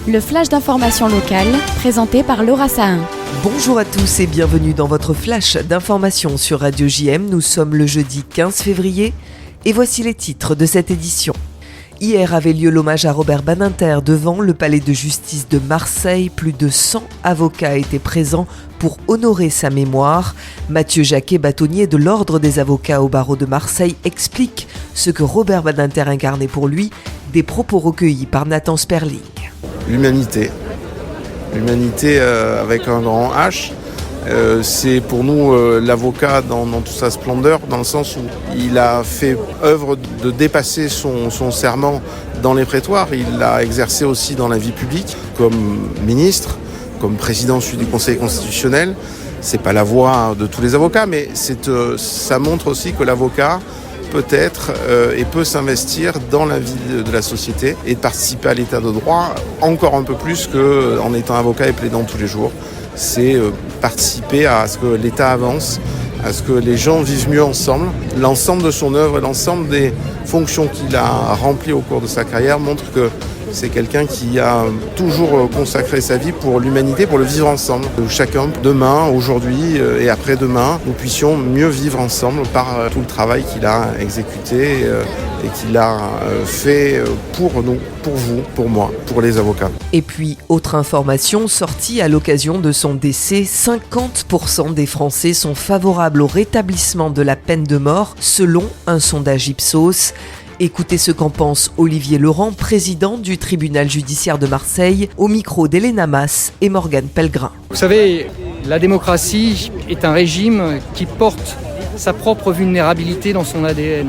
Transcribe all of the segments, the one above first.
Le flash d'information locale, présenté par Laura Sahin. Bonjour à tous et bienvenue dans votre flash d'information sur Radio JM. Nous sommes le jeudi 15 février et voici les titres de cette édition. Hier avait lieu l'hommage à Robert Badinter devant le palais de justice de Marseille. Plus de 100 avocats étaient présents pour honorer sa mémoire. Mathieu Jacquet, bâtonnier de l'Ordre des avocats au barreau de Marseille, explique ce que Robert Badinter incarnait pour lui, des propos recueillis par Nathan Sperling. L'humanité avec un grand H. C'est pour nous l'avocat dans toute sa splendeur, dans le sens où il a fait œuvre de dépasser son serment dans les prétoires. Il l'a exercé aussi dans la vie publique, comme ministre, comme président du Conseil constitutionnel. C'est pas la voix de tous les avocats, mais ça montre aussi que l'avocat peut-être et peut s'investir dans la vie de la société et de participer à l'état de droit encore un peu plus qu'en étant avocat et plaidant tous les jours. C'est participer à ce que l'État avance, à ce que les gens vivent mieux ensemble. L'ensemble de son œuvre et l'ensemble des fonctions qu'il a remplies au cours de sa carrière montre que c'est quelqu'un qui a toujours consacré sa vie pour l'humanité, pour le vivre ensemble. Chacun, demain, aujourd'hui et après-demain, nous puissions mieux vivre ensemble par tout le travail qu'il a exécuté et qu'il a fait pour nous, pour vous, pour moi, pour les avocats. Et puis, autre information sortie à l'occasion de son décès, 50% des Français sont favorables au rétablissement de la peine de mort, selon un sondage Ipsos. Écoutez ce qu'en pense Olivier Laurent, président du tribunal judiciaire de Marseille, au micro d'Elena Mas et Morgane Pellegrin. Vous savez, la démocratie est un régime qui porte sa propre vulnérabilité dans son ADN.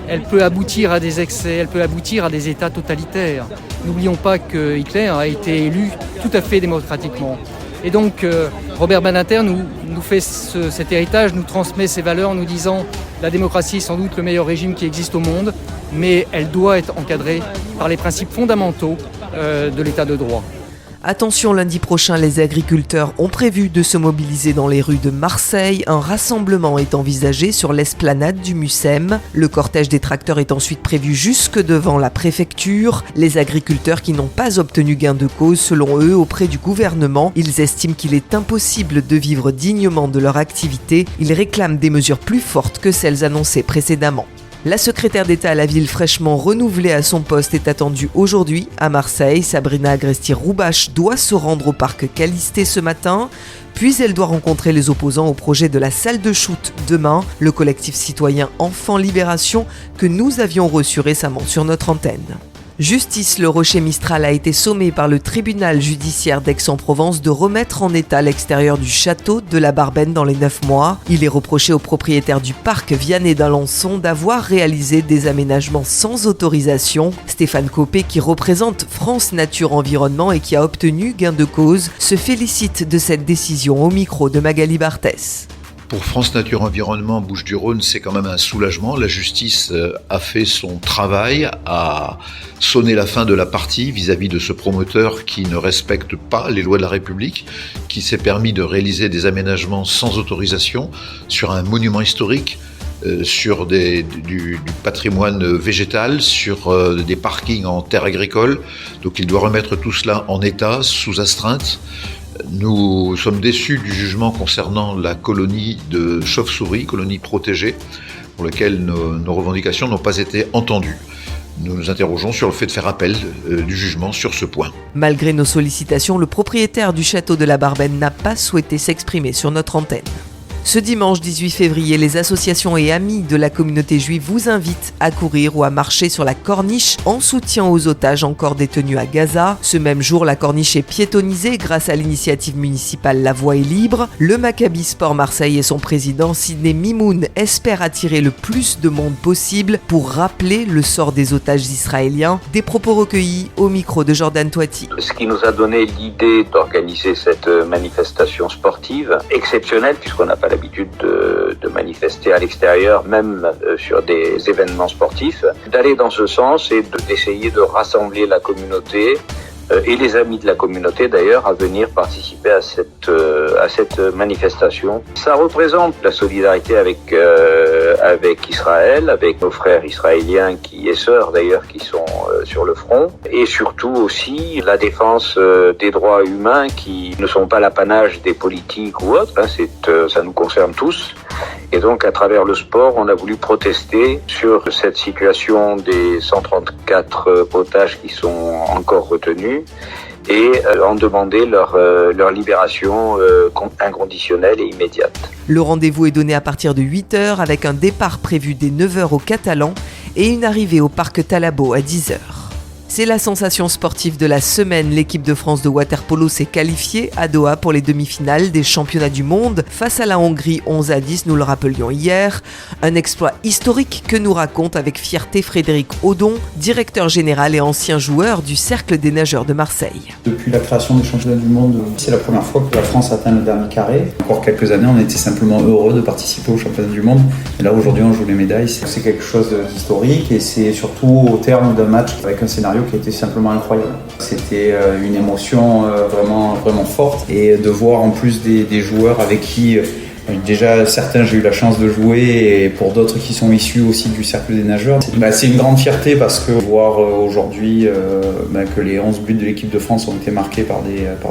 Elle peut aboutir à des excès, elle peut aboutir à des États totalitaires. N'oublions pas que Hitler a été élu tout à fait démocratiquement. Et donc, Robert Badinter nous fait cet héritage, nous transmet ses valeurs en nous disant la démocratie est sans doute le meilleur régime qui existe au monde, mais elle doit être encadrée par les principes fondamentaux de l'état de droit. Attention, lundi prochain, les agriculteurs ont prévu de se mobiliser dans les rues de Marseille. Un rassemblement est envisagé sur l'esplanade du Mucem. Le cortège des tracteurs est ensuite prévu jusque devant la préfecture. Les agriculteurs qui n'ont pas obtenu gain de cause, selon eux, auprès du gouvernement, ils estiment qu'il est impossible de vivre dignement de leur activité. Ils réclament des mesures plus fortes que celles annoncées précédemment. La secrétaire d'État à la ville fraîchement renouvelée à son poste est attendue aujourd'hui à Marseille. Sabrina Agresti-Roubache doit se rendre au parc Calisté ce matin, puis elle doit rencontrer les opposants au projet de la salle de shoot demain, le collectif citoyen Enfants Libération que nous avions reçu récemment sur notre antenne. Justice, le Rocher Mistral a été sommé par le tribunal judiciaire d'Aix-en-Provence de remettre en état l'extérieur du château de la Barbenne dans les 9 mois. Il est reproché au propriétaire du parc Vianney d'Alençon d'avoir réalisé des aménagements sans autorisation. Stéphane Copé, qui représente France Nature Environnement et qui a obtenu gain de cause, se félicite de cette décision au micro de Magali Barthès. Pour France Nature Environnement Bouches-du-Rhône, c'est quand même un soulagement. La justice a fait son travail, a sonné la fin de la partie vis-à-vis de ce promoteur qui ne respecte pas les lois de la République, qui s'est permis de réaliser des aménagements sans autorisation sur un monument historique, sur du patrimoine végétal, sur des parkings en terre agricole. Donc il doit remettre tout cela en état, sous astreinte. Nous sommes déçus du jugement concernant la colonie de chauves-souris, colonie protégée, pour laquelle nos revendications n'ont pas été entendues. Nous nous interrogeons sur le fait de faire appel du jugement sur ce point. Malgré nos sollicitations, le propriétaire du château de la Barbenne n'a pas souhaité s'exprimer sur notre antenne. Ce dimanche 18 février, les associations et amis de la communauté juive vous invitent à courir ou à marcher sur la corniche en soutien aux otages encore détenus à Gaza. Ce même jour, la corniche est piétonnisée grâce à l'initiative municipale La Voie est libre. Le Maccabi Sport Marseille et son président Sidney Mimoun espèrent attirer le plus de monde possible pour rappeler le sort des otages israéliens. Des propos recueillis au micro de Jordan Toiti. Ce qui nous a donné l'idée d'organiser cette manifestation sportive exceptionnelle, puisqu'on n'a pas l'habitude de manifester à l'extérieur, même sur des événements sportifs, d'aller dans ce sens et d'essayer de rassembler la communauté et les amis de la communauté d'ailleurs à venir participer à cette manifestation. Ça représente la solidarité avec avec Israël, avec nos frères israéliens et sœurs d'ailleurs qui sont sur le front, et surtout aussi la défense des droits humains qui ne sont pas l'apanage des politiques ou autres, ça nous concerne tous. Et donc à travers le sport, on a voulu protester sur cette situation des 134 otages qui sont encore retenus et en demander leur libération inconditionnelle et immédiate. Le rendez-vous est donné à partir de 8h avec un départ prévu dès 9h au Catalan et une arrivée au parc Talabo à 10h. C'est la sensation sportive de la semaine. L'équipe de France de water-polo s'est qualifiée à Doha pour les demi-finales des championnats du monde face à la Hongrie 11-10, nous le rappelions hier. Un exploit historique que nous raconte avec fierté Frédéric Audon, directeur général et ancien joueur du Cercle des nageurs de Marseille. Depuis la création des championnats du monde, c'est la première fois que la France atteint le dernier carré. Encore quelques années, on était simplement heureux de participer aux championnats du monde. Et là, aujourd'hui, on joue les médailles. C'est quelque chose d'historique et c'est surtout au terme d'un match avec un scénario qui était simplement incroyable. C'était une émotion vraiment forte et de voir en plus des joueurs avec qui déjà certains j'ai eu la chance de jouer et pour d'autres qui sont issus aussi du cercle des nageurs. C'est une grande fierté parce que voir aujourd'hui que les 11 buts de l'équipe de France ont été marqués par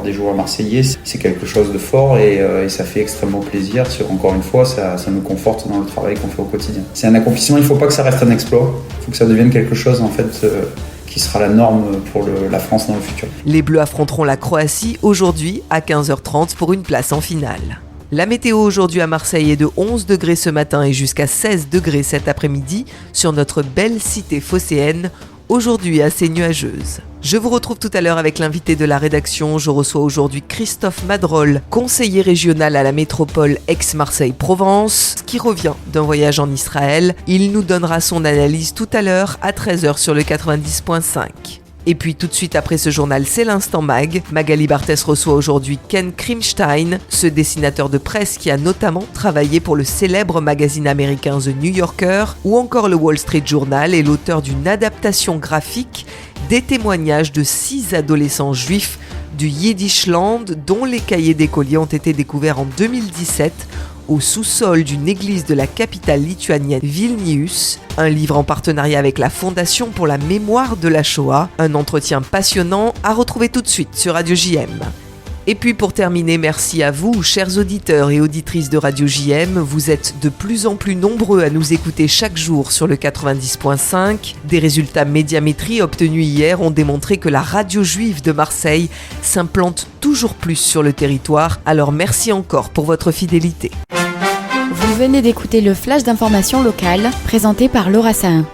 des joueurs marseillais, c'est quelque chose de fort et ça fait extrêmement plaisir. Encore une fois, ça nous conforte dans le travail qu'on fait au quotidien. C'est un accomplissement, il ne faut pas que ça reste un exploit, il faut que ça devienne quelque chose en fait qui sera la norme pour la France dans le futur. Les Bleus affronteront la Croatie aujourd'hui à 15h30 pour une place en finale. La météo aujourd'hui à Marseille est de 11 degrés ce matin et jusqu'à 16 degrés cet après-midi sur notre belle cité phocéenne, aujourd'hui assez nuageuse. Je vous retrouve tout à l'heure avec l'invité de la rédaction. Je reçois aujourd'hui Christophe Madrol, conseiller régional à la métropole Aix-Marseille-Provence, qui revient d'un voyage en Israël. Il nous donnera son analyse tout à l'heure à 13h sur le 90.5. Et puis tout de suite après ce journal, c'est l'Instant Mag. Magali Barthès reçoit aujourd'hui Ken Krimstein, ce dessinateur de presse qui a notamment travaillé pour le célèbre magazine américain The New Yorker ou encore le Wall Street Journal et l'auteur d'une adaptation graphique des témoignages de 6 adolescents juifs du Yiddishland dont les cahiers d'écoliers ont été découverts en 2017 au sous-sol d'une église de la capitale lituanienne Vilnius, un livre en partenariat avec la Fondation pour la mémoire de la Shoah, un entretien passionnant à retrouver tout de suite sur Radio JM. Et puis pour terminer, merci à vous, chers auditeurs et auditrices de Radio JM. Vous êtes de plus en plus nombreux à nous écouter chaque jour sur le 90.5. Des résultats Médiamétrie obtenus hier ont démontré que la radio juive de Marseille s'implante toujours plus sur le territoire. Alors merci encore pour votre fidélité. Vous venez d'écouter le flash d'information locale présenté par Laura Sahin.